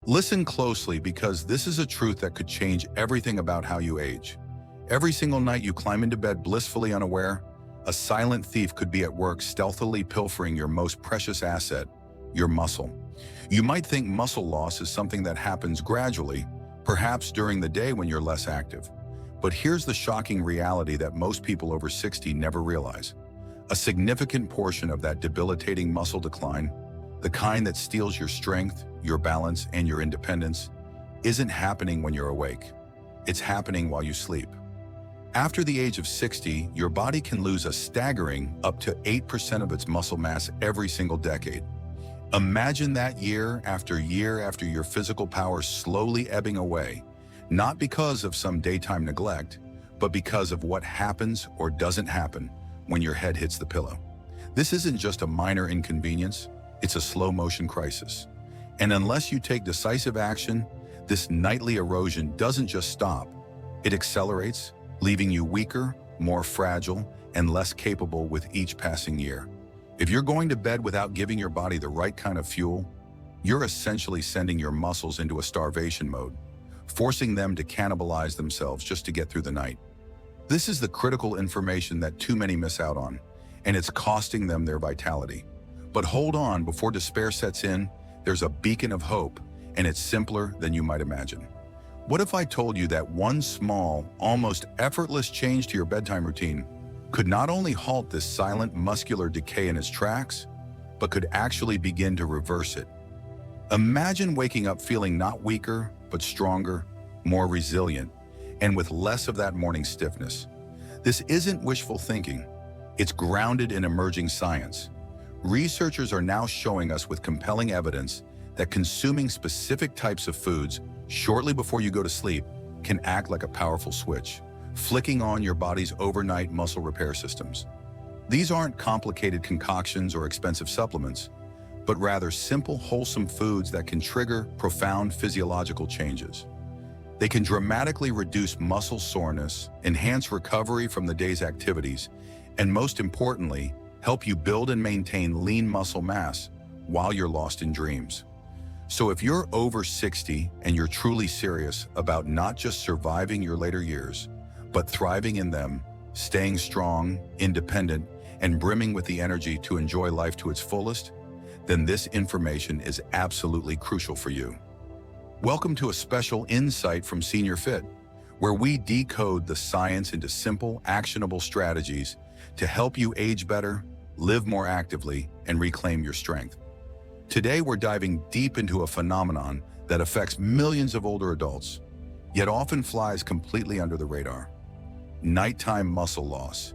Listen closely because this is a truth that could change everything about how you age. Every single night you climb into bed blissfully unaware, a silent thief could be at work stealthily pilfering your most precious asset, your muscle. You might think muscle loss is something that happens gradually, perhaps during the day when you're less active. But here's the shocking reality that most people over 60 never realize. A significant portion of that debilitating muscle decline, the kind that steals your strength, your balance, and your independence, isn't happening when you're awake. It's happening while you sleep. After the age of 60, your body can lose a staggering up to 8% of its muscle mass every single decade. Imagine that year after your physical power slowly ebbing away, not because of some daytime neglect, but because of what happens or doesn't happen when your head hits the pillow. This isn't just a minor inconvenience, it's a slow-motion crisis. And unless you take decisive action, this nightly erosion doesn't just stop, it accelerates, leaving you weaker, more fragile, and less capable with each passing year. If you're going to bed without giving your body the right kind of fuel, you're essentially sending your muscles into a starvation mode, forcing them to cannibalize themselves just to get through the night. This is the critical information that too many miss out on, and it's costing them their vitality. But hold on, before despair sets in, there's a beacon of hope, and it's simpler than you might imagine. What if I told you that one small, almost effortless change to your bedtime routine could not only halt this silent muscular decay in its tracks, but could actually begin to reverse it? Imagine waking up feeling not weaker, but stronger, more resilient, and with less of that morning stiffness. This isn't wishful thinking. It's grounded in emerging science. Researchers are now showing us with compelling evidence that consuming specific types of foods shortly before you go to sleep can act like a powerful switch, flicking on your body's overnight muscle repair systems. These aren't complicated concoctions or expensive supplements, but rather simple, wholesome foods that can trigger profound physiological changes. They can dramatically reduce muscle soreness, enhance recovery from the day's activities, and most importantly, help you build and maintain lean muscle mass while you're lost in dreams. So if you're over 60 and you're truly serious about not just surviving your later years, but thriving in them, staying strong, independent, and brimming with the energy to enjoy life to its fullest, then this information is absolutely crucial for you. Welcome to a special insight from Senior Fit, where we decode the science into simple, actionable strategies to help you age better, live more actively, and reclaim your strength. Today, we're diving deep into a phenomenon that affects millions of older adults, yet often flies completely under the radar: nighttime muscle loss.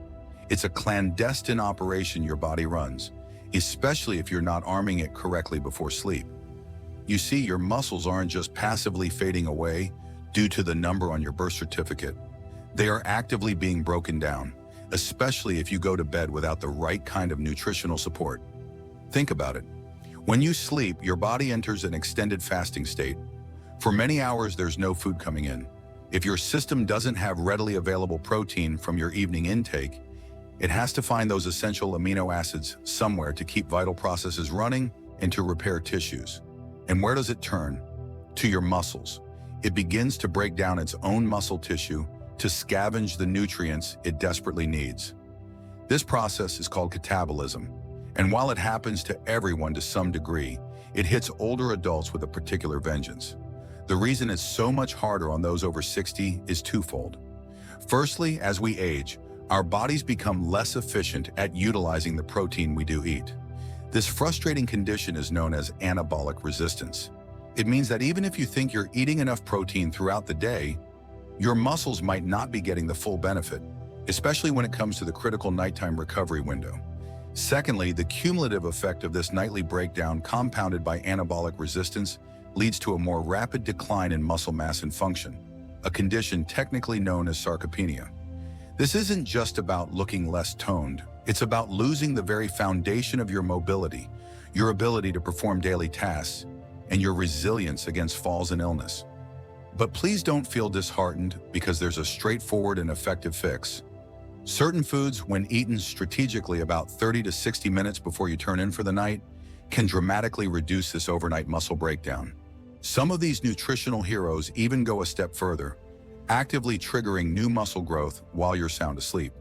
It's a clandestine operation your body runs, especially if you're not arming it correctly before sleep. You see, your muscles aren't just passively fading away due to the number on your birth certificate. They are actively being broken down, especially if you go to bed without the right kind of nutritional support. Think about it. When you sleep, your body enters an extended fasting state. For many hours, there's no food coming in. If your system doesn't have readily available protein from your evening intake, it has to find those essential amino acids somewhere to keep vital processes running and to repair tissues. And where does it turn? To your muscles. It begins to break down its own muscle tissue to scavenge the nutrients it desperately needs. This process is called catabolism, and while it happens to everyone to some degree, it hits older adults with a particular vengeance. The reason it's so much harder on those over 60 is twofold. Firstly, as we age, our bodies become less efficient at utilizing the protein we do eat. This frustrating condition is known as anabolic resistance. It means that even if you think you're eating enough protein throughout the day, your muscles might not be getting the full benefit, especially when it comes to the critical nighttime recovery window. Secondly, the cumulative effect of this nightly breakdown, compounded by anabolic resistance, leads to a more rapid decline in muscle mass and function, a condition technically known as sarcopenia. This isn't just about looking less toned. It's about losing the very foundation of your mobility, your ability to perform daily tasks, and your resilience against falls and illness. But please don't feel disheartened, because there's a straightforward and effective fix. Certain foods, when eaten strategically about 30 to 60 minutes before you turn in for the night, can dramatically reduce this overnight muscle breakdown. Some of these nutritional heroes even go a step further, actively triggering new muscle growth while you're sound asleep.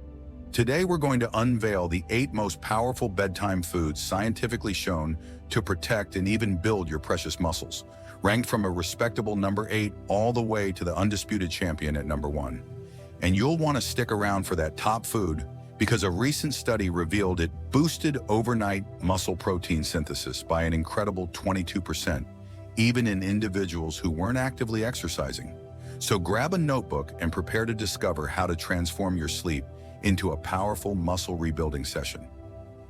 Today, we're going to unveil the 8 most powerful bedtime foods scientifically shown to protect and even build your precious muscles, ranked from a respectable number 8 all the way to the undisputed champion at number 1. And you'll want to stick around for that top food because a recent study revealed it boosted overnight muscle protein synthesis by an incredible 22%, even in individuals who weren't actively exercising. So grab a notebook and prepare to discover how to transform your sleep into a powerful muscle rebuilding session.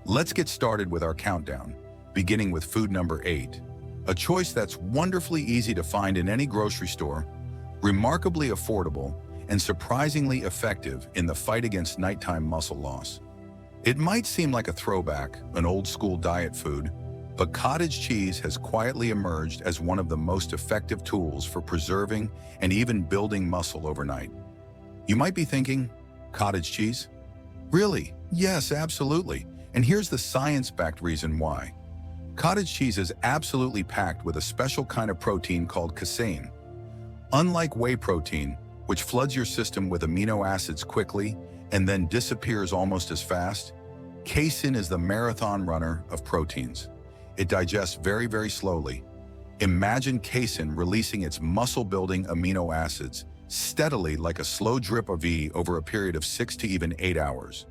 Let's get started with our countdown, beginning with food number 8, a choice that's wonderfully easy to find in any grocery store, remarkably affordable, and surprisingly effective in the fight against nighttime muscle loss. It might seem like a throwback, an old-school diet food, but cottage cheese has quietly emerged as one of the most effective tools for preserving and even building muscle overnight. You might be thinking, cottage cheese? Really? Yes, absolutely. And here's the science-backed reason why. Cottage cheese is absolutely packed with a special kind of protein called casein. Unlike whey protein, which floods your system with amino acids quickly and then disappears almost as fast, casein is the marathon runner of proteins. It digests very, very slowly. Imagine casein releasing its muscle-building amino acids steadily like a slow drip of E over a period of 6 to even 8 hours.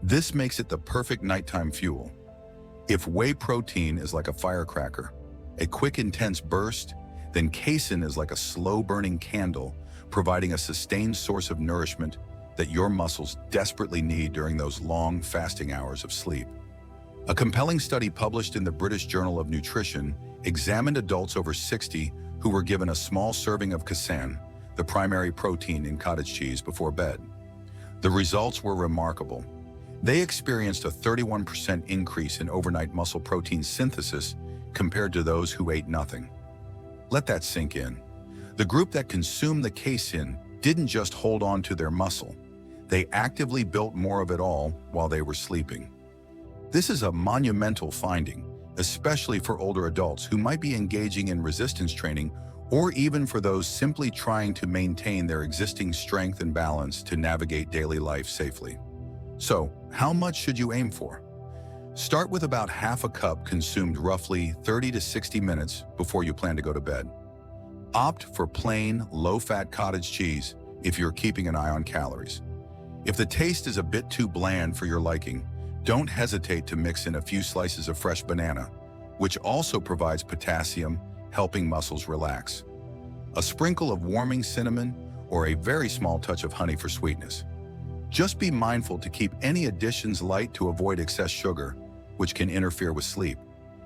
This makes it the perfect nighttime fuel. If whey protein is like a firecracker, a quick, intense burst, then casein is like a slow-burning candle, providing a sustained source of nourishment that your muscles desperately need during those long, fasting hours of sleep. A compelling study published in the British Journal of Nutrition examined adults over 60 who were given a small serving of casein, the primary protein in cottage cheese, before bed. The results were remarkable. They experienced a 31% increase in overnight muscle protein synthesis compared to those who ate nothing. Let that sink in. The group that consumed the casein didn't just hold on to their muscle. They actively built more of it all while they were sleeping. This is a monumental finding, especially for older adults who might be engaging in resistance training or even for those simply trying to maintain their existing strength and balance to navigate daily life safely. So, how much should you aim for? Start with about half a cup consumed roughly 30 to 60 minutes before you plan to go to bed. Opt for plain, low-fat cottage cheese if you're keeping an eye on calories. If the taste is a bit too bland for your liking, don't hesitate to mix in a few slices of fresh banana, which also provides potassium, helping muscles relax. A sprinkle of warming cinnamon or a very small touch of honey for sweetness. Just be mindful to keep any additions light to avoid excess sugar, which can interfere with sleep.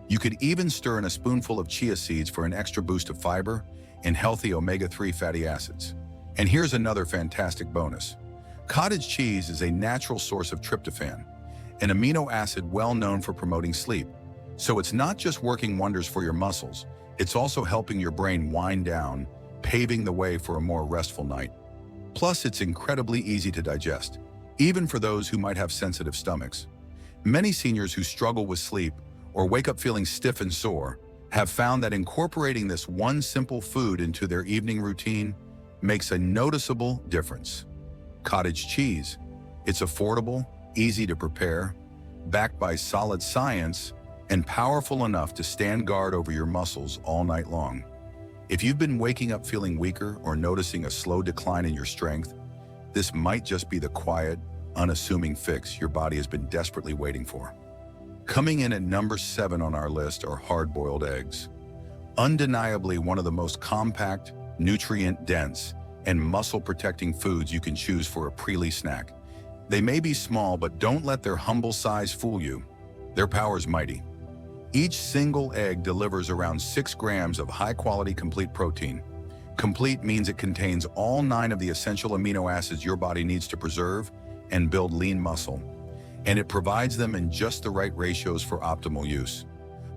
You could even stir in a spoonful of chia seeds for an extra boost of fiber and healthy omega-3 fatty acids. And here's another fantastic bonus. Cottage cheese is a natural source of tryptophan, an amino acid well known for promoting sleep. So it's not just working wonders for your muscles, it's also helping your brain wind down, paving the way for a more restful night. Plus, it's incredibly easy to digest, even for those who might have sensitive stomachs. Many seniors who struggle with sleep or wake up feeling stiff and sore have found that incorporating this one simple food into their evening routine makes a noticeable difference. Cottage cheese. It's affordable, easy to prepare, backed by solid science, and powerful enough to stand guard over your muscles all night long. If you've been waking up feeling weaker or noticing a slow decline in your strength, this might just be the quiet, unassuming fix your body has been desperately waiting for. Coming in at number 7 on our list are hard-boiled eggs. Undeniably one of the most compact, nutrient-dense, and muscle-protecting foods you can choose for a pre-lee snack. They may be small, but don't let their humble size fool you. Their power is mighty. Each single egg delivers around 6 grams of high-quality complete protein. Complete means it contains all 9 of the essential amino acids your body needs to preserve and build lean muscle. And it provides them in just the right ratios for optimal use.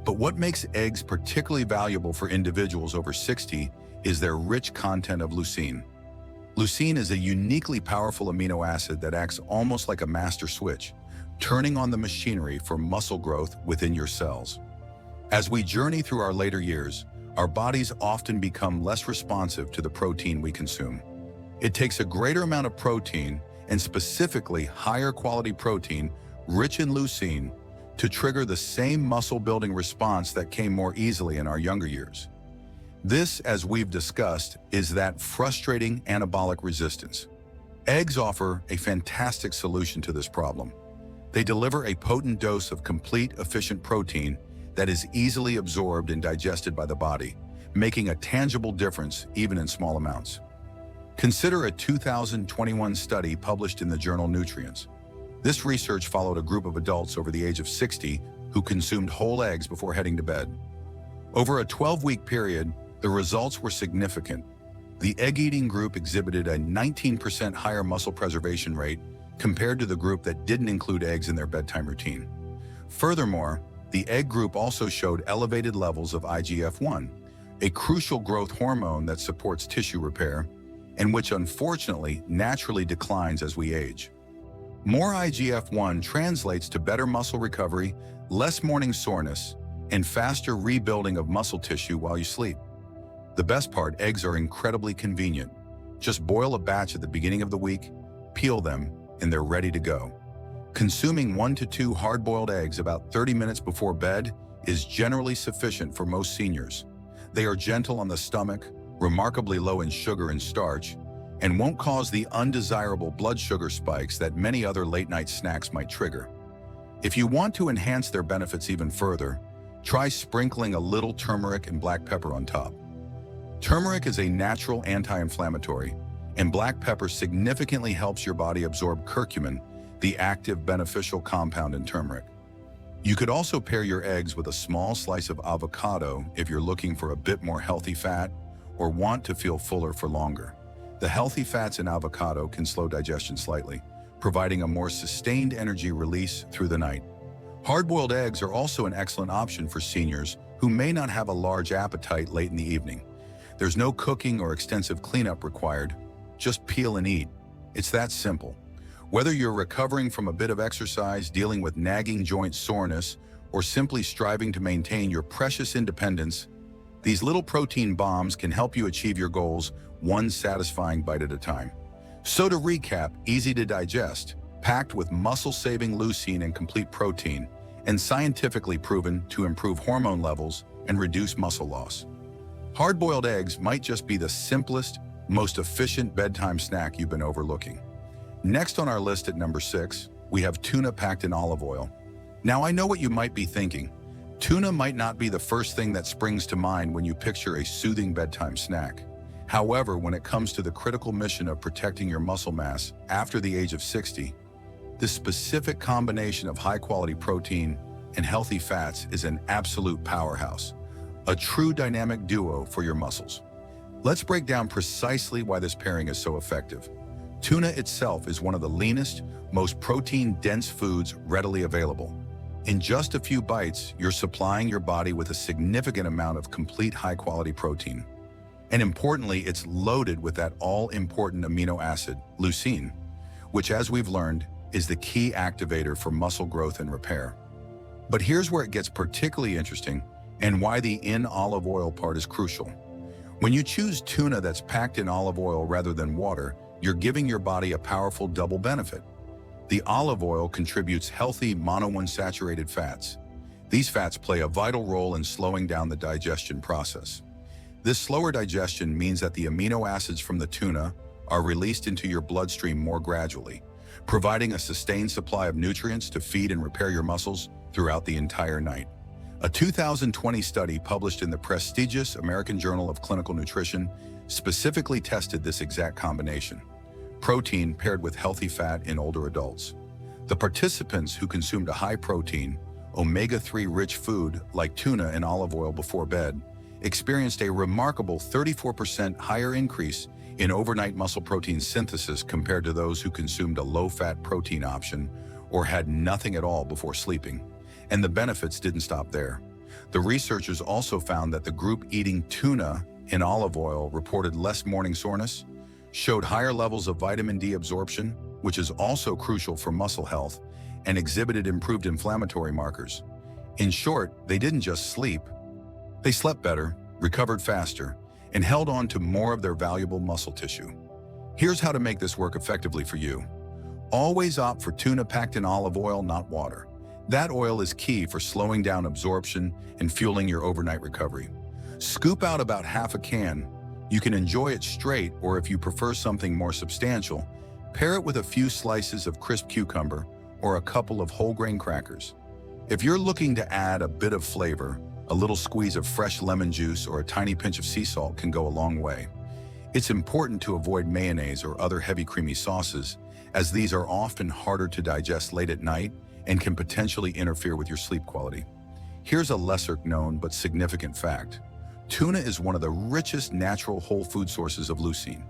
But what makes eggs particularly valuable for individuals over 60 is their rich content of leucine. Leucine is a uniquely powerful amino acid that acts almost like a master switch, turning on the machinery for muscle growth within your cells. As we journey through our later years, our bodies often become less responsive to the protein we consume. It takes a greater amount of protein, and specifically higher quality protein, rich in leucine, to trigger the same muscle-building response that came more easily in our younger years. This, as we've discussed, is that frustrating anabolic resistance. Eggs offer a fantastic solution to this problem. They deliver a potent dose of complete, efficient protein that is easily absorbed and digested by the body, making a tangible difference even in small amounts. Consider a 2021 study published in the journal Nutrients. This research followed a group of adults over the age of 60 who consumed whole eggs before heading to bed. Over a 12-week period, the results were significant. The egg-eating group exhibited a 19% higher muscle preservation rate compared to the group that didn't include eggs in their bedtime routine. Furthermore, the egg group also showed elevated levels of IGF-1, a crucial growth hormone that supports tissue repair, and which unfortunately naturally declines as we age. More IGF-1 translates to better muscle recovery, less morning soreness, and faster rebuilding of muscle tissue while you sleep. The best part, eggs are incredibly convenient. Just boil a batch at the beginning of the week, peel them, and they're ready to go. Consuming 1 to 2 hard-boiled eggs about 30 minutes before bed is generally sufficient for most seniors. They are gentle on the stomach, remarkably low in sugar and starch, and won't cause the undesirable blood sugar spikes that many other late-night snacks might trigger. If you want to enhance their benefits even further, try sprinkling a little turmeric and black pepper on top. Turmeric is a natural anti-inflammatory, and black pepper significantly helps your body absorb curcumin, the active beneficial compound in turmeric. You could also pair your eggs with a small slice of avocado if you're looking for a bit more healthy fat or want to feel fuller for longer. The healthy fats in avocado can slow digestion slightly, providing a more sustained energy release through the night. Hard-boiled eggs are also an excellent option for seniors who may not have a large appetite late in the evening. There's no cooking or extensive cleanup required. Just peel and eat. It's that simple. Whether you're recovering from a bit of exercise, dealing with nagging joint soreness, or simply striving to maintain your precious independence, these little protein bombs can help you achieve your goals one satisfying bite at a time. So to recap, easy to digest, packed with muscle-saving leucine and complete protein, and scientifically proven to improve hormone levels and reduce muscle loss. Hard-boiled eggs might just be the simplest, most efficient bedtime snack you've been overlooking. Next on our list at number 6, we have tuna packed in olive oil. Now I know what you might be thinking. Tuna might not be the first thing that springs to mind when you picture a soothing bedtime snack. However, when it comes to the critical mission of protecting your muscle mass after the age of 60, this specific combination of high-quality protein and healthy fats is an absolute powerhouse, a true dynamic duo for your muscles. Let's break down precisely why this pairing is so effective. Tuna itself is one of the leanest, most protein-dense foods readily available. In just a few bites, you're supplying your body with a significant amount of complete high-quality protein. And importantly, it's loaded with that all-important amino acid, leucine, which, as we've learned, is the key activator for muscle growth and repair. But here's where it gets particularly interesting and why the in olive oil part is crucial. When you choose tuna that's packed in olive oil rather than water, you're giving your body a powerful double benefit. The olive oil contributes healthy monounsaturated fats. These fats play a vital role in slowing down the digestion process. This slower digestion means that the amino acids from the tuna are released into your bloodstream more gradually, providing a sustained supply of nutrients to feed and repair your muscles throughout the entire night. A 2020 study published in the prestigious American Journal of Clinical Nutrition specifically tested this exact combination: protein paired with healthy fat in older adults. The participants who consumed a high-protein, omega-3 rich food like tuna and olive oil before bed experienced a remarkable 34% higher increase in overnight muscle protein synthesis compared to those who consumed a low-fat protein option or had nothing at all before sleeping. And the benefits didn't stop there. The researchers also found that the group eating tuna in olive oil reported less morning soreness, showed higher levels of vitamin D absorption, which is also crucial for muscle health, and exhibited improved inflammatory markers. In short, they didn't just sleep, they slept better, recovered faster, and held on to more of their valuable muscle tissue. Here's how to make this work effectively for you. Always opt for tuna packed in olive oil, not water. That oil is key for slowing down absorption and fueling your overnight recovery. Scoop out about half a can. You can enjoy it straight, or if you prefer something more substantial, pair it with a few slices of crisp cucumber or a couple of whole grain crackers. If you're looking to add a bit of flavor, a little squeeze of fresh lemon juice or a tiny pinch of sea salt can go a long way. It's important to avoid mayonnaise or other heavy creamy sauces, as these are often harder to digest late at night and can potentially interfere with your sleep quality. Here's a lesser-known but significant fact. Tuna is one of the richest natural whole food sources of leucine.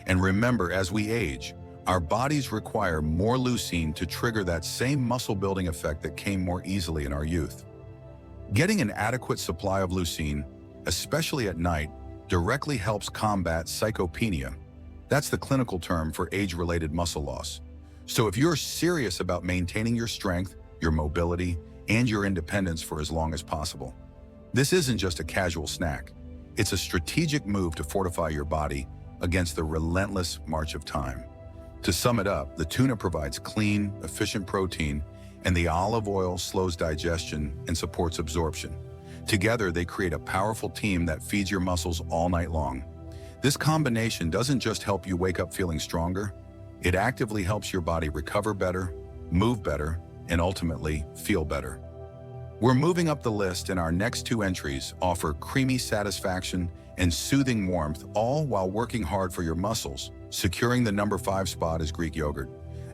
And remember, as we age, our bodies require more leucine to trigger that same muscle-building effect that came more easily in our youth. Getting an adequate supply of leucine, especially at night, directly helps combat sarcopenia. That's the clinical term for age-related muscle loss. So if you're serious about maintaining your strength, your mobility, and your independence for as long as possible, this isn't just a casual snack. It's a strategic move to fortify your body against the relentless march of time. To sum it up, the tuna provides clean, efficient protein, and the olive oil slows digestion and supports absorption. Together, they create a powerful team that feeds your muscles all night long. This combination doesn't just help you wake up feeling stronger, it actively helps your body recover better, move better, and ultimately feel better. We're moving up the list, and our next two entries offer creamy satisfaction and soothing warmth, all while working hard for your muscles. Securing the number 5 spot is Greek yogurt,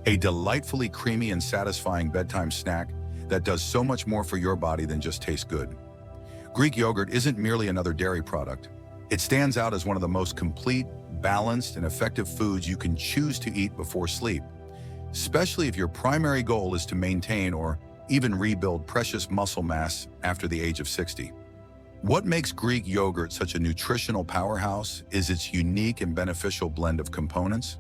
a delightfully creamy and satisfying bedtime snack that does so much more for your body than just taste good. Greek yogurt isn't merely another dairy product. It stands out as one of the most complete, balanced, and effective foods you can choose to eat before sleep, especially if your primary goal is to maintain or even rebuild precious muscle mass after the age of 60. What makes Greek yogurt such a nutritional powerhouse is its unique and beneficial blend of components.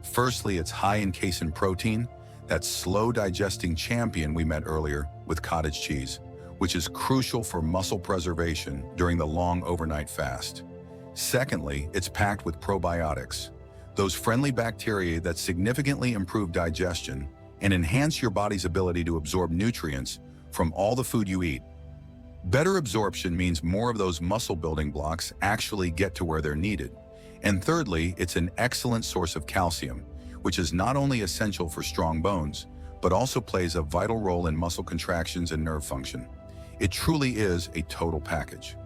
Firstly, it's high in casein protein, that slow-digesting champion we met earlier with cottage cheese, which is crucial for muscle preservation during the long overnight fast. Secondly, it's packed with probiotics, those friendly bacteria that significantly improve digestion and enhance your body's ability to absorb nutrients from all the food you eat. Better absorption means more of those muscle building blocks actually get to where they're needed. And thirdly, it's an excellent source of calcium, which is not only essential for strong bones, but also plays a vital role in muscle contractions and nerve function. It truly is a total package.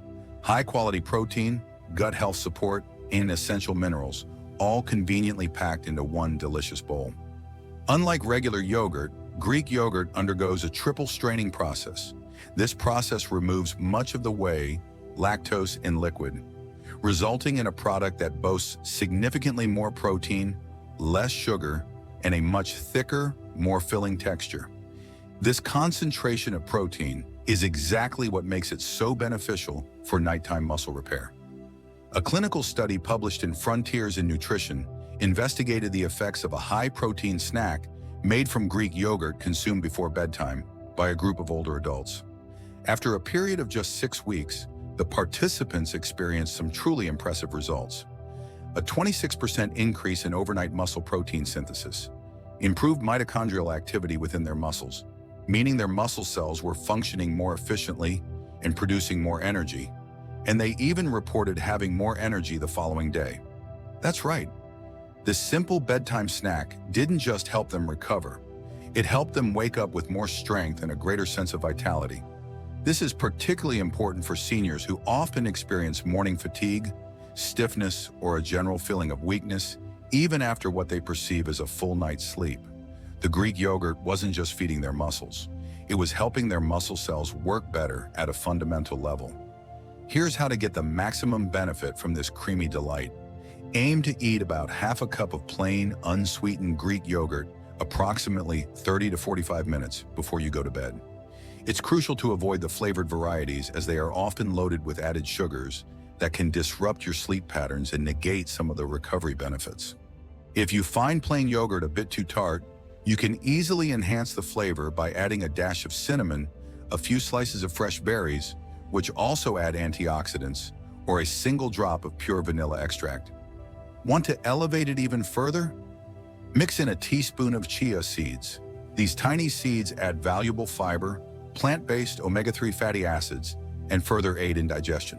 High-quality protein, gut health support, and essential minerals, all conveniently packed into one delicious bowl. Unlike regular yogurt, Greek yogurt undergoes a triple straining process. This process removes much of the whey, lactose, and liquid, resulting in a product that boasts significantly more protein, less sugar, and a much thicker, more filling texture. This concentration of protein is exactly what makes it so beneficial for nighttime muscle repair. A clinical study published in Frontiers in Nutrition investigated the effects of a high-protein snack made from Greek yogurt consumed before bedtime by a group of older adults. After a period of just 6 weeks, the participants experienced some truly impressive results. A 26% increase in overnight muscle protein synthesis, improved mitochondrial activity within their muscles, meaning their muscle cells were functioning more efficiently and producing more energy, and they even reported having more energy the following day. That's right. This simple bedtime snack didn't just help them recover, it helped them wake up with more strength and a greater sense of vitality. This is particularly important for seniors who often experience morning fatigue, stiffness, or a general feeling of weakness, even after what they perceive as a full night's sleep. The Greek yogurt wasn't just feeding their muscles, it was helping their muscle cells work better at a fundamental level. Here's how to get the maximum benefit from this creamy delight. Aim to eat about half a cup of plain, unsweetened Greek yogurt approximately 30 to 45 minutes before you go to bed. It's crucial to avoid the flavored varieties, as they are often loaded with added sugars that can disrupt your sleep patterns and negate some of the recovery benefits. If you find plain yogurt a bit too tart, you can easily enhance the flavor by adding a dash of cinnamon, a few slices of fresh berries, which also add antioxidants, or a single drop of pure vanilla extract. Want to elevate it even further? Mix in a teaspoon of chia seeds. These tiny seeds add valuable fiber, plant-based omega-3 fatty acids, and further aid in digestion.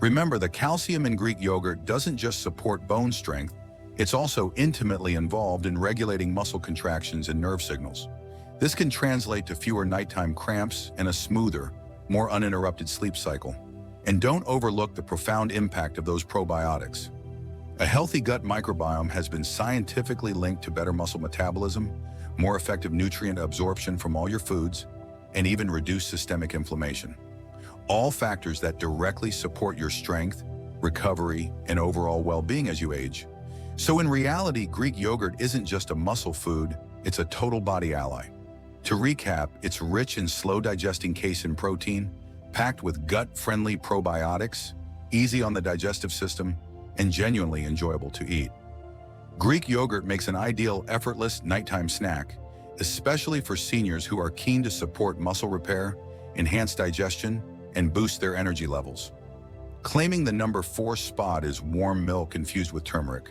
Remember, the calcium in Greek yogurt doesn't just support bone strength, it's also intimately involved in regulating muscle contractions and nerve signals. This can translate to fewer nighttime cramps and a smoother, more uninterrupted sleep cycle. And don't overlook the profound impact of those probiotics. A healthy gut microbiome has been scientifically linked to better muscle metabolism, more effective nutrient absorption from all your foods, and even reduced systemic inflammation. All factors that directly support your strength, recovery, and overall well-being as you age. So in reality, Greek yogurt isn't just a muscle food, it's a total body ally. To recap, it's rich in slow-digesting casein protein, packed with gut-friendly probiotics, easy on the digestive system, and genuinely enjoyable to eat. Greek yogurt makes an ideal, effortless nighttime snack, especially for seniors who are keen to support muscle repair, enhance digestion, and boost their energy levels. Claiming the number 4 spot is warm milk infused with turmeric,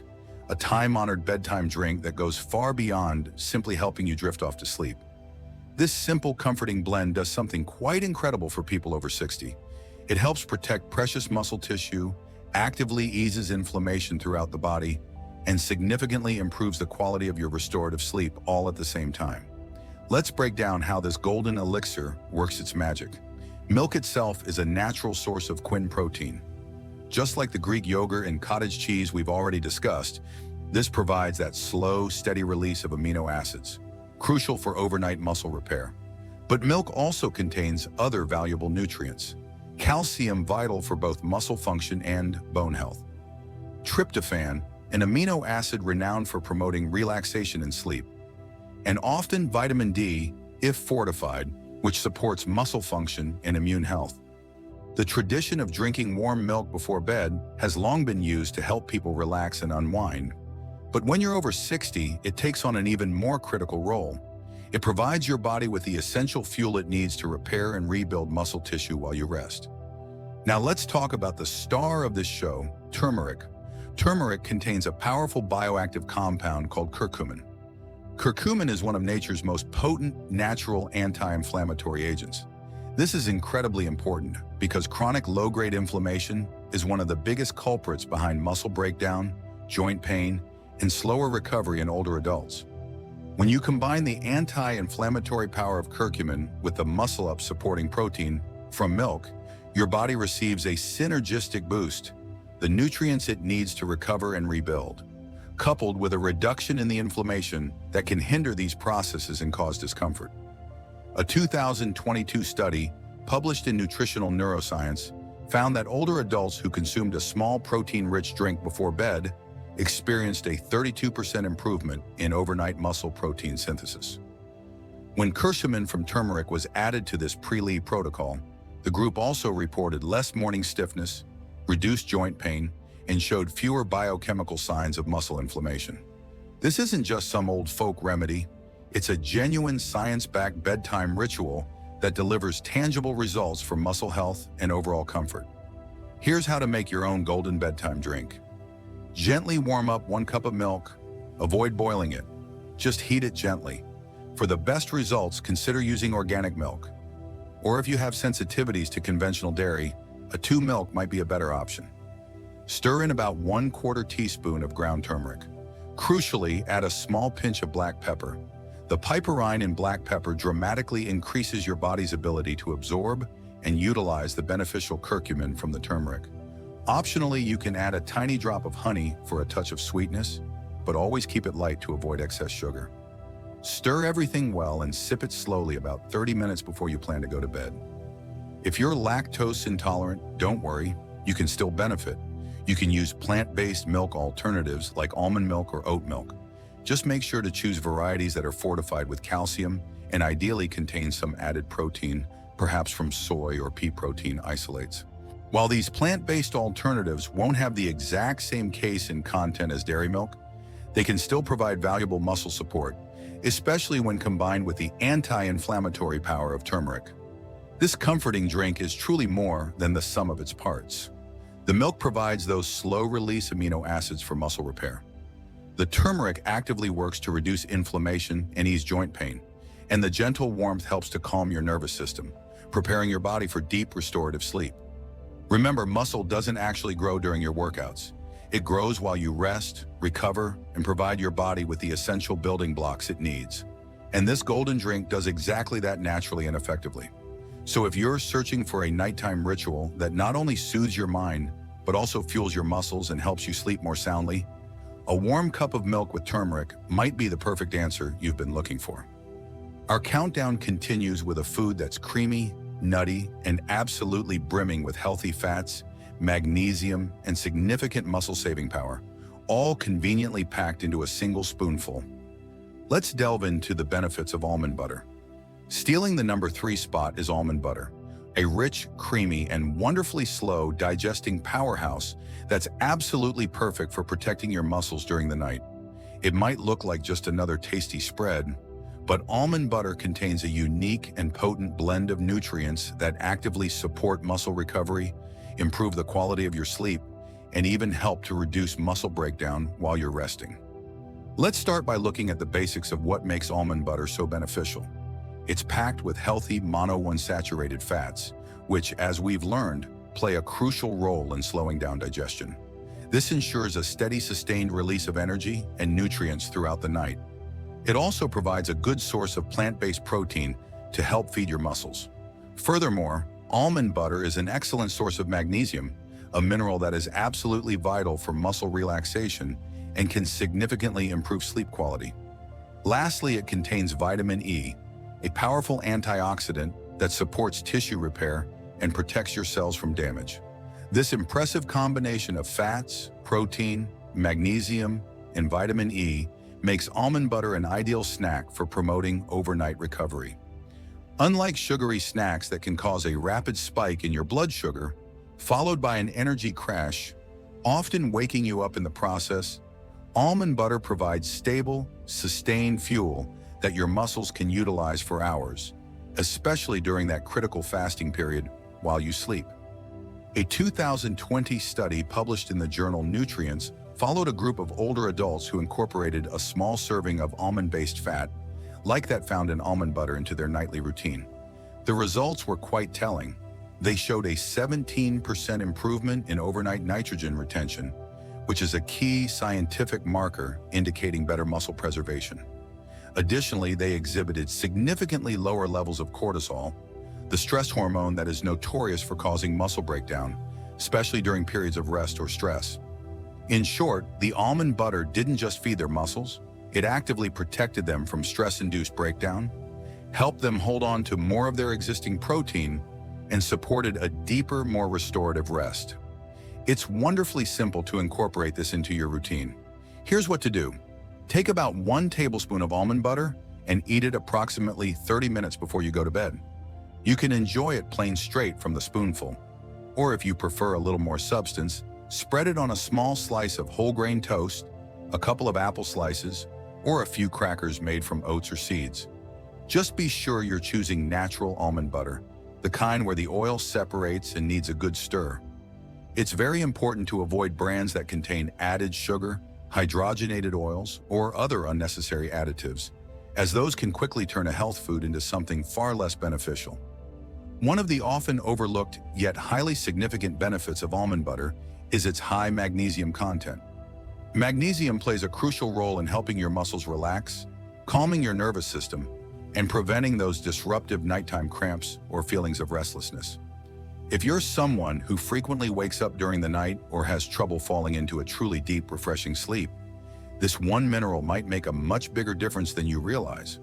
a time-honored bedtime drink that goes far beyond simply helping you drift off to sleep. This simple, comforting blend does something quite incredible for people over 60. It helps protect precious muscle tissue, actively eases inflammation throughout the body, and significantly improves the quality of your restorative sleep all at the same time. Let's break down how this golden elixir works its magic. Milk itself is a natural source of quin protein. Just like the Greek yogurt and cottage cheese we've already discussed, this provides that slow, steady release of amino acids, crucial for overnight muscle repair. But milk also contains other valuable nutrients. Calcium, vital for both muscle function and bone health. Tryptophan, an amino acid renowned for promoting relaxation and sleep. And often vitamin D, if fortified, which supports muscle function and immune health. The tradition of drinking warm milk before bed has long been used to help people relax and unwind. But when you're over 60, it takes on an even more critical role. It provides your body with the essential fuel it needs to repair and rebuild muscle tissue while you rest. Now let's talk about the star of this show, turmeric. Turmeric contains a powerful bioactive compound called curcumin. Curcumin is one of nature's most potent natural anti-inflammatory agents. This is incredibly important because chronic low-grade inflammation is one of the biggest culprits behind muscle breakdown, joint pain, and slower recovery in older adults. When you combine the anti-inflammatory power of curcumin with the muscle-up supporting protein from milk, your body receives a synergistic boost, the nutrients it needs to recover and rebuild, coupled with a reduction in the inflammation that can hinder these processes and cause discomfort. A 2022 study published in Nutritional Neuroscience found that older adults who consumed a small protein-rich drink before bed experienced a 32% improvement in overnight muscle protein synthesis. When curcumin from turmeric was added to this pre-leave protocol, the group also reported less morning stiffness, reduced joint pain, and showed fewer biochemical signs of muscle inflammation. This isn't just some old folk remedy, it's a genuine science-backed bedtime ritual that delivers tangible results for muscle health and overall comfort. Here's how to make your own golden bedtime drink. Gently warm up 1 cup of milk. Avoid boiling it. Just heat it gently. For the best results, consider using organic milk. Or if you have sensitivities to conventional dairy, a 2 milk might be a better option. Stir in about 1/4 teaspoon of ground turmeric. Crucially, add a small pinch of black pepper. The piperine in black pepper dramatically increases your body's ability to absorb and utilize the beneficial curcumin from the turmeric. Optionally, you can add a tiny drop of honey for a touch of sweetness, but always keep it light to avoid excess sugar. Stir everything well and sip it slowly about 30 minutes before you plan to go to bed. If you're lactose intolerant, don't worry, you can still benefit. You can use plant-based milk alternatives like almond milk or oat milk. Just make sure to choose varieties that are fortified with calcium and ideally contain some added protein, perhaps from soy or pea protein isolates. While these plant-based alternatives won't have the exact same casein content as dairy milk, they can still provide valuable muscle support, especially when combined with the anti-inflammatory power of turmeric. This comforting drink is truly more than the sum of its parts. The milk provides those slow-release amino acids for muscle repair. The turmeric actively works to reduce inflammation and ease joint pain, and the gentle warmth helps to calm your nervous system, preparing your body for deep restorative sleep. Remember, muscle doesn't actually grow during your workouts. It grows while you rest, recover, and provide your body with the essential building blocks it needs. And this golden drink does exactly that naturally and effectively. So if you're searching for a nighttime ritual that not only soothes your mind, but also fuels your muscles and helps you sleep more soundly, a warm cup of milk with turmeric might be the perfect answer you've been looking for. Our countdown continues with a food that's creamy, nutty, and absolutely brimming with healthy fats, magnesium, and significant muscle-saving power, all conveniently packed into a single spoonful. Let's delve into the benefits of almond butter. Stealing the number 3 spot is almond butter, a rich, creamy, and wonderfully slow digesting powerhouse that's absolutely perfect for protecting your muscles during the night. It might look like just another tasty spread, but almond butter contains a unique and potent blend of nutrients that actively support muscle recovery, improve the quality of your sleep, and even help to reduce muscle breakdown while you're resting. Let's start by looking at the basics of what makes almond butter so beneficial. It's packed with healthy monounsaturated fats, which, as we've learned, play a crucial role in slowing down digestion. This ensures a steady, sustained release of energy and nutrients throughout the night. It also provides a good source of plant-based protein to help feed your muscles. Furthermore, almond butter is an excellent source of magnesium, a mineral that is absolutely vital for muscle relaxation and can significantly improve sleep quality. Lastly, it contains vitamin E, a powerful antioxidant that supports tissue repair and protects your cells from damage. This impressive combination of fats, protein, magnesium, and vitamin E makes almond butter an ideal snack for promoting overnight recovery. Unlike sugary snacks that can cause a rapid spike in your blood sugar, followed by an energy crash, often waking you up in the process, almond butter provides stable, sustained fuel that your muscles can utilize for hours, especially during that critical fasting period while you sleep. A 2020 study published in the journal Nutrients followed a group of older adults who incorporated a small serving of almond-based fat, like that found in almond butter, into their nightly routine. The results were quite telling. They showed a 17% improvement in overnight nitrogen retention, which is a key scientific marker indicating better muscle preservation. Additionally, they exhibited significantly lower levels of cortisol, the stress hormone that is notorious for causing muscle breakdown, especially during periods of rest or stress. In short, the almond butter didn't just feed their muscles, it actively protected them from stress-induced breakdown, helped them hold on to more of their existing protein, and supported a deeper, more restorative rest. It's wonderfully simple to incorporate this into your routine. Here's what to do. Take about 1 tablespoon of almond butter and eat it approximately 30 minutes before you go to bed. You can enjoy it plain straight from the spoonful, or if you prefer a little more substance, spread it on a small slice of whole grain toast, a couple of apple slices, or a few crackers made from oats or seeds. Just be sure you're choosing natural almond butter, the kind where the oil separates and needs a good stir. It's very important to avoid brands that contain added sugar, hydrogenated oils, or other unnecessary additives, as those can quickly turn a health food into something far less beneficial. One of the often overlooked yet highly significant benefits of almond butter is its high magnesium content. Magnesium plays a crucial role in helping your muscles relax, calming your nervous system, and preventing those disruptive nighttime cramps or feelings of restlessness. If you're someone who frequently wakes up during the night or has trouble falling into a truly deep, refreshing sleep, this one mineral might make a much bigger difference than you realize.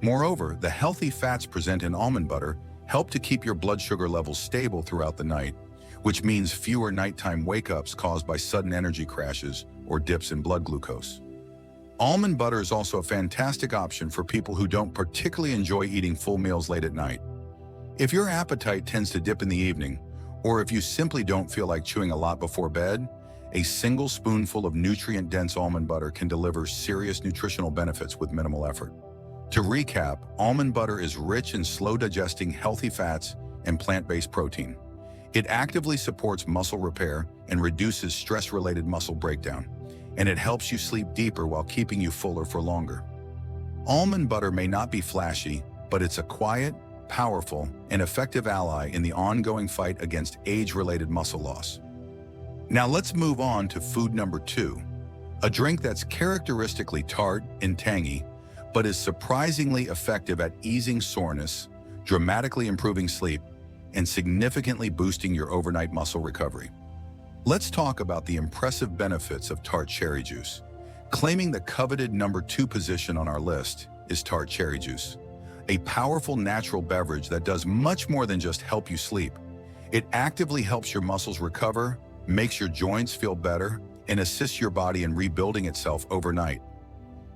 Moreover, the healthy fats present in almond butter help to keep your blood sugar levels stable throughout the night, which means fewer nighttime wake-ups caused by sudden energy crashes or dips in blood glucose. Almond butter is also a fantastic option for people who don't particularly enjoy eating full meals late at night. If your appetite tends to dip in the evening, or if you simply don't feel like chewing a lot before bed, a single spoonful of nutrient-dense almond butter can deliver serious nutritional benefits with minimal effort. To recap, almond butter is rich in slow-digesting healthy fats and plant-based protein. It actively supports muscle repair and reduces stress-related muscle breakdown, and it helps you sleep deeper while keeping you fuller for longer. Almond butter may not be flashy, but it's a quiet, powerful, and effective ally in the ongoing fight against age-related muscle loss. Now let's move on to food number 2, a drink that's characteristically tart and tangy, but is surprisingly effective at easing soreness, dramatically improving sleep, and significantly boosting your overnight muscle recovery. Let's talk about the impressive benefits of tart cherry juice. Claiming the coveted number 2 position on our list is tart cherry juice, a powerful natural beverage that does much more than just help you sleep. It actively helps your muscles recover, makes your joints feel better, and assists your body in rebuilding itself overnight.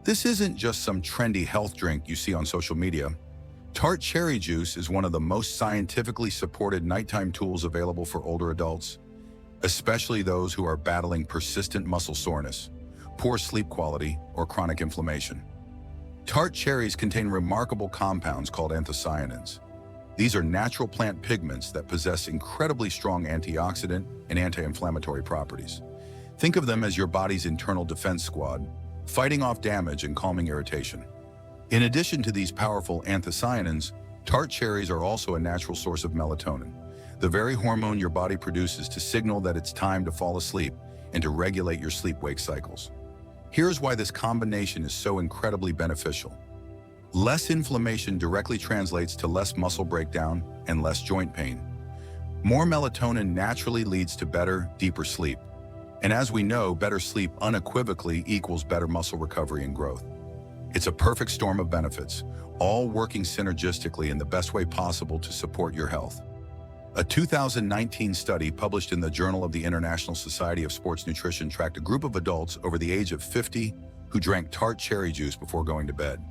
This isn't just some trendy health drink you see on social media. Tart cherry juice is one of the most scientifically supported nighttime tools available for older adults, especially those who are battling persistent muscle soreness, poor sleep quality, or chronic inflammation. Tart cherries contain remarkable compounds called anthocyanins. These are natural plant pigments that possess incredibly strong antioxidant and anti-inflammatory properties. Think of them as your body's internal defense squad, fighting off damage and calming irritation. In addition to these powerful anthocyanins, tart cherries are also a natural source of melatonin, the very hormone your body produces to signal that it's time to fall asleep and to regulate your sleep-wake cycles. Here's why this combination is so incredibly beneficial. Less inflammation directly translates to less muscle breakdown and less joint pain. More melatonin naturally leads to better, deeper sleep. And as we know, better sleep unequivocally equals better muscle recovery and growth. It's a perfect storm of benefits, all working synergistically in the best way possible to support your health. A 2019 study published in the Journal of the International Society of Sports Nutrition tracked a group of adults over the age of 50 who drank tart cherry juice before going to bed.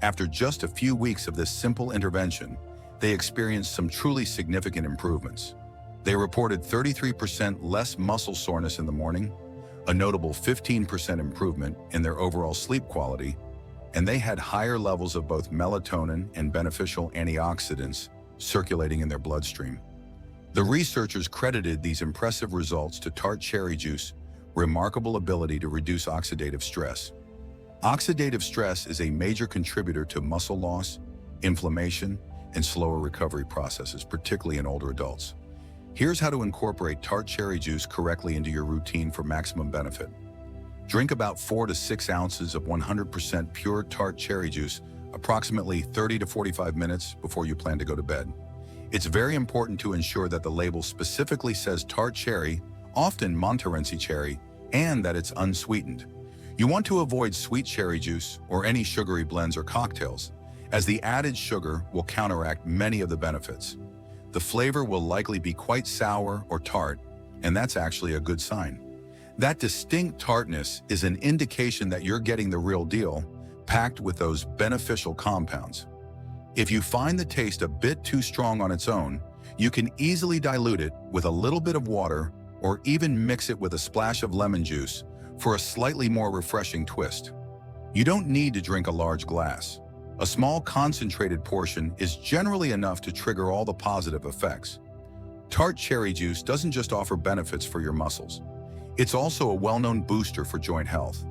After just a few weeks of this simple intervention, they experienced some truly significant improvements. They reported 33% less muscle soreness in the morning, a notable 15% improvement in their overall sleep quality, and they had higher levels of both melatonin and beneficial antioxidants circulating in their bloodstream. The researchers credited these impressive results to tart cherry juice's remarkable ability to reduce oxidative stress. Oxidative stress is a major contributor to muscle loss, inflammation, and slower recovery processes, particularly in older adults. Here's how to incorporate tart cherry juice correctly into your routine for maximum benefit. Drink about 4 to 6 ounces of 100% pure tart cherry juice approximately 30 to 45 minutes before you plan to go to bed. It's very important to ensure that the label specifically says tart cherry, often Montmorency cherry, and that it's unsweetened. You want to avoid sweet cherry juice or any sugary blends or cocktails, as the added sugar will counteract many of the benefits. The flavor will likely be quite sour or tart, and that's actually a good sign. That distinct tartness is an indication that you're getting the real deal, packed with those beneficial compounds. If you find the taste a bit too strong on its own, you can easily dilute it with a little bit of water or even mix it with a splash of lemon juice for a slightly more refreshing twist. You don't need to drink a large glass. A small concentrated portion is generally enough to trigger all the positive effects. Tart cherry juice doesn't just offer benefits for your muscles. It's also a well-known booster for joint health.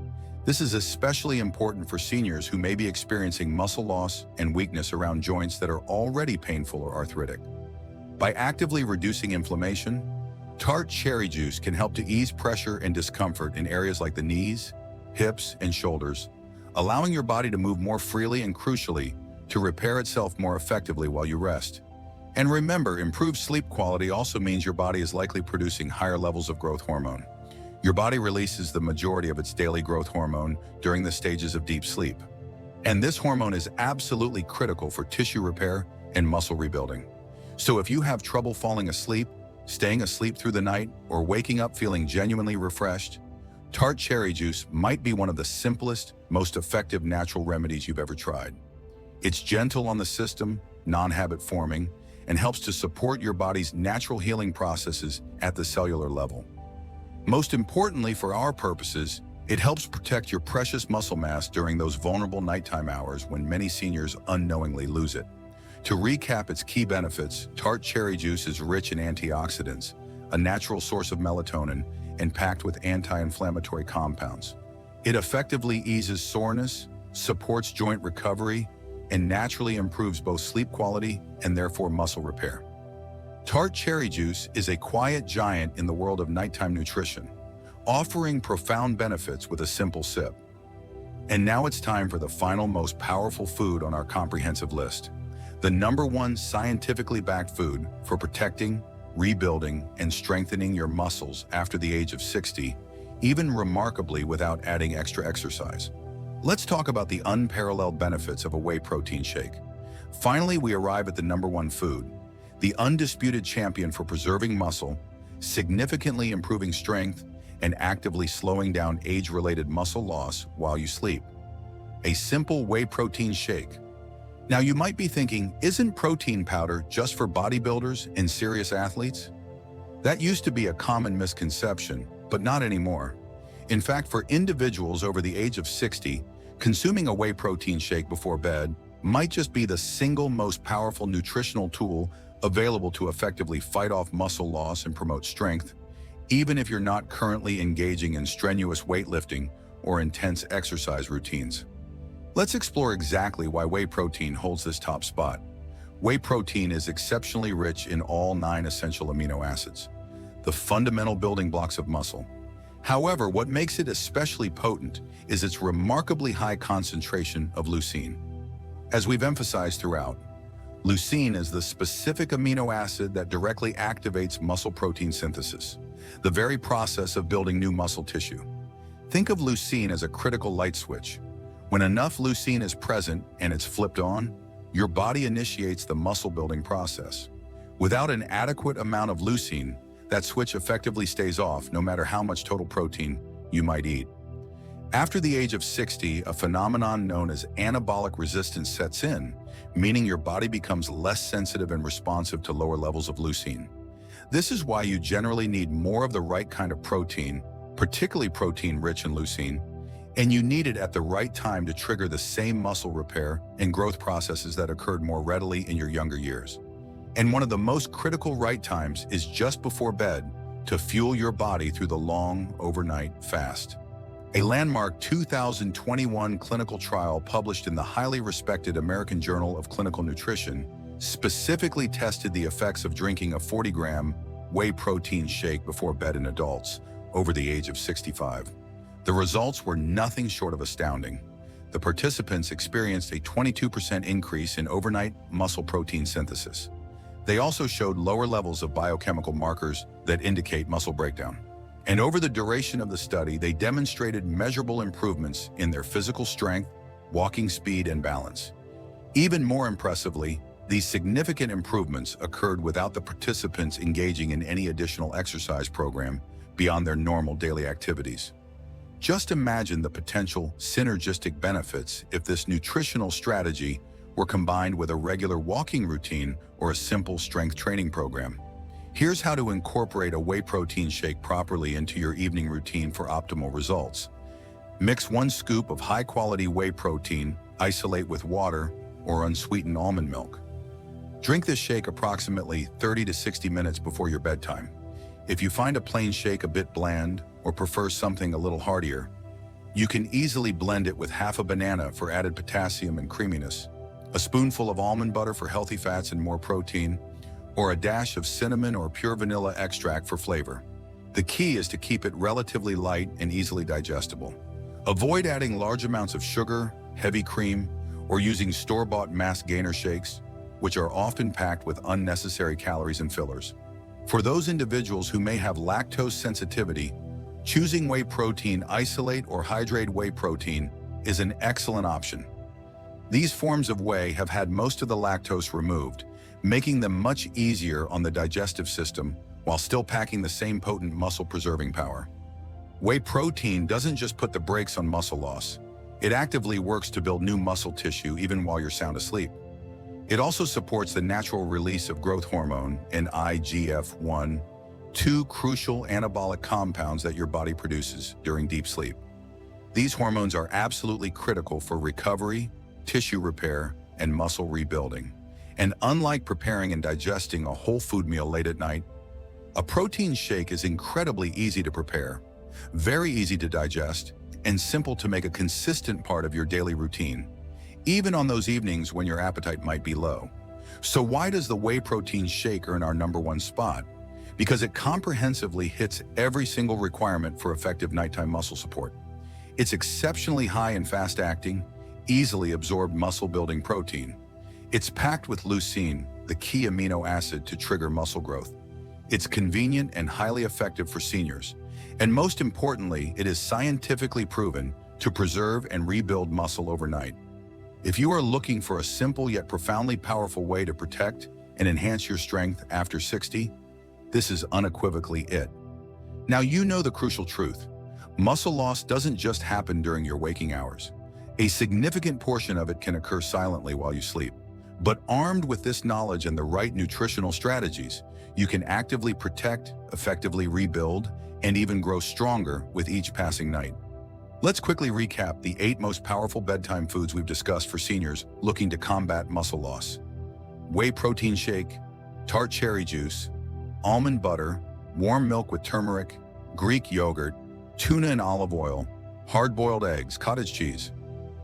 This is especially important for seniors who may be experiencing muscle loss and weakness around joints that are already painful or arthritic. By actively reducing inflammation, tart cherry juice can help to ease pressure and discomfort in areas like the knees, hips, and shoulders, allowing your body to move more freely and, crucially, to repair itself more effectively while you rest. And remember, improved sleep quality also means your body is likely producing higher levels of growth hormone. Your body releases the majority of its daily growth hormone during the stages of deep sleep. And this hormone is absolutely critical for tissue repair and muscle rebuilding. So if you have trouble falling asleep, staying asleep through the night, or waking up feeling genuinely refreshed, tart cherry juice might be one of the simplest, most effective natural remedies you've ever tried. It's gentle on the system, non-habit forming, and helps to support your body's natural healing processes at the cellular level. Most importantly for our purposes, it helps protect your precious muscle mass during those vulnerable nighttime hours when many seniors unknowingly lose it. To recap its key benefits, tart cherry juice is rich in antioxidants, a natural source of melatonin, and packed with anti-inflammatory compounds. It effectively eases soreness, supports joint recovery, and naturally improves both sleep quality and therefore muscle repair. Tart cherry juice is a quiet giant in the world of nighttime nutrition, offering profound benefits with a simple sip. And now it's time for the final most powerful food on our comprehensive list. The #1 scientifically backed food for protecting, rebuilding, and strengthening your muscles after the age of 60, even remarkably without adding extra exercise. Let's talk about the unparalleled benefits of a whey protein shake. Finally, we arrive at the #1 food, the undisputed champion for preserving muscle, significantly improving strength, and actively slowing down age-related muscle loss while you sleep. A simple whey protein shake. Now you might be thinking, isn't protein powder just for bodybuilders and serious athletes? That used to be a common misconception, but not anymore. In fact, for individuals over the age of 60, consuming a whey protein shake before bed might just be the single most powerful nutritional tool available to effectively fight off muscle loss and promote strength, even if you're not currently engaging in strenuous weightlifting or intense exercise routines. Let's explore exactly why whey protein holds this top spot. Whey protein is exceptionally rich in all 9 essential amino acids, the fundamental building blocks of muscle. However, what makes it especially potent is its remarkably high concentration of leucine. As we've emphasized throughout, leucine is the specific amino acid that directly activates muscle protein synthesis, the very process of building new muscle tissue. Think of leucine as a critical light switch. When enough leucine is present and it's flipped on, your body initiates the muscle building process. Without an adequate amount of leucine, that switch effectively stays off no matter how much total protein you might eat. After the age of 60, a phenomenon known as anabolic resistance sets in, meaning your body becomes less sensitive and responsive to lower levels of leucine. This is why you generally need more of the right kind of protein, particularly protein rich in leucine, and you need it at the right time to trigger the same muscle repair and growth processes that occurred more readily in your younger years. And one of the most critical right times is just before bed to fuel your body through the long overnight fast. A landmark 2021 clinical trial published in the highly respected American Journal of Clinical Nutrition specifically tested the effects of drinking a 40-gram whey protein shake before bed in adults over the age of 65. The results were nothing short of astounding. The participants experienced a 22% increase in overnight muscle protein synthesis. They also showed lower levels of biochemical markers that indicate muscle breakdown. And over the duration of the study, they demonstrated measurable improvements in their physical strength, walking speed, and balance. Even more impressively, these significant improvements occurred without the participants engaging in any additional exercise program beyond their normal daily activities. Just imagine the potential synergistic benefits if this nutritional strategy were combined with a regular walking routine or a simple strength training program. Here's how to incorporate a whey protein shake properly into your evening routine for optimal results. Mix 1 scoop of high-quality whey protein, isolate with water or unsweetened almond milk. Drink this shake approximately 30 to 60 minutes before your bedtime. If you find a plain shake a bit bland or prefer something a little heartier, you can easily blend it with half a banana for added potassium and creaminess, a spoonful of almond butter for healthy fats and more protein, or a dash of cinnamon or pure vanilla extract for flavor. The key is to keep it relatively light and easily digestible. Avoid adding large amounts of sugar, heavy cream, or using store-bought mass gainer shakes, which are often packed with unnecessary calories and fillers. For those individuals who may have lactose sensitivity, choosing whey protein isolate or hydrated whey protein is an excellent option. These forms of whey have had most of the lactose removed, making them much easier on the digestive system while still packing the same potent muscle-preserving power. Whey protein doesn't just put the brakes on muscle loss. It actively works to build new muscle tissue even while you're sound asleep. It also supports the natural release of growth hormone and IGF-1, 2 crucial anabolic compounds that your body produces during deep sleep. These hormones are absolutely critical for recovery, tissue repair, and muscle rebuilding. And unlike preparing and digesting a whole food meal late at night, a protein shake is incredibly easy to prepare, very easy to digest, and simple to make a consistent part of your daily routine, even on those evenings when your appetite might be low. So why does the whey protein shake earn our #1 spot? Because it comprehensively hits every single requirement for effective nighttime muscle support. It's exceptionally high in fast-acting, easily absorbed muscle-building protein. It's packed with leucine, the key amino acid to trigger muscle growth. It's convenient and highly effective for seniors. And most importantly, it is scientifically proven to preserve and rebuild muscle overnight. If you are looking for a simple yet profoundly powerful way to protect and enhance your strength after 60, this is unequivocally it. Now you know the crucial truth. Muscle loss doesn't just happen during your waking hours. A significant portion of it can occur silently while you sleep. But armed with this knowledge and the right nutritional strategies, you can actively protect, effectively rebuild, and even grow stronger with each passing night. Let's quickly recap the 8 most powerful bedtime foods we've discussed for seniors looking to combat muscle loss. Whey protein shake, tart cherry juice, almond butter, warm milk with turmeric, Greek yogurt, tuna and olive oil, hard-boiled eggs, cottage cheese.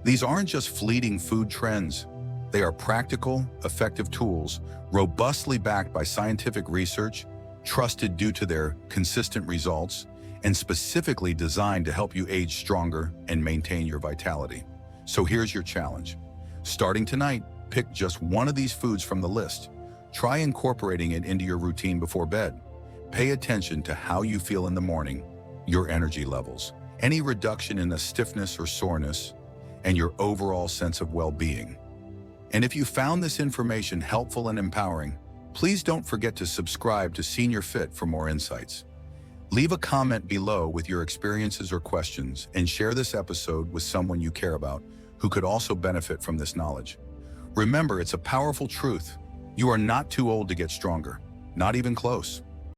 These aren't just fleeting food trends. They are practical, effective tools, robustly backed by scientific research, trusted due to their consistent results, and specifically designed to help you age stronger and maintain your vitality. So here's your challenge. Starting tonight, pick just one of these foods from the list. Try incorporating it into your routine before bed. Pay attention to how you feel in the morning, your energy levels, any reduction in the stiffness or soreness, and your overall sense of well-being. And if you found this information helpful and empowering, please don't forget to subscribe to Senior Fit for more insights. Leave a comment below with your experiences or questions and share this episode with someone you care about who could also benefit from this knowledge. Remember, it's a powerful truth. You are not too old to get stronger, not even close.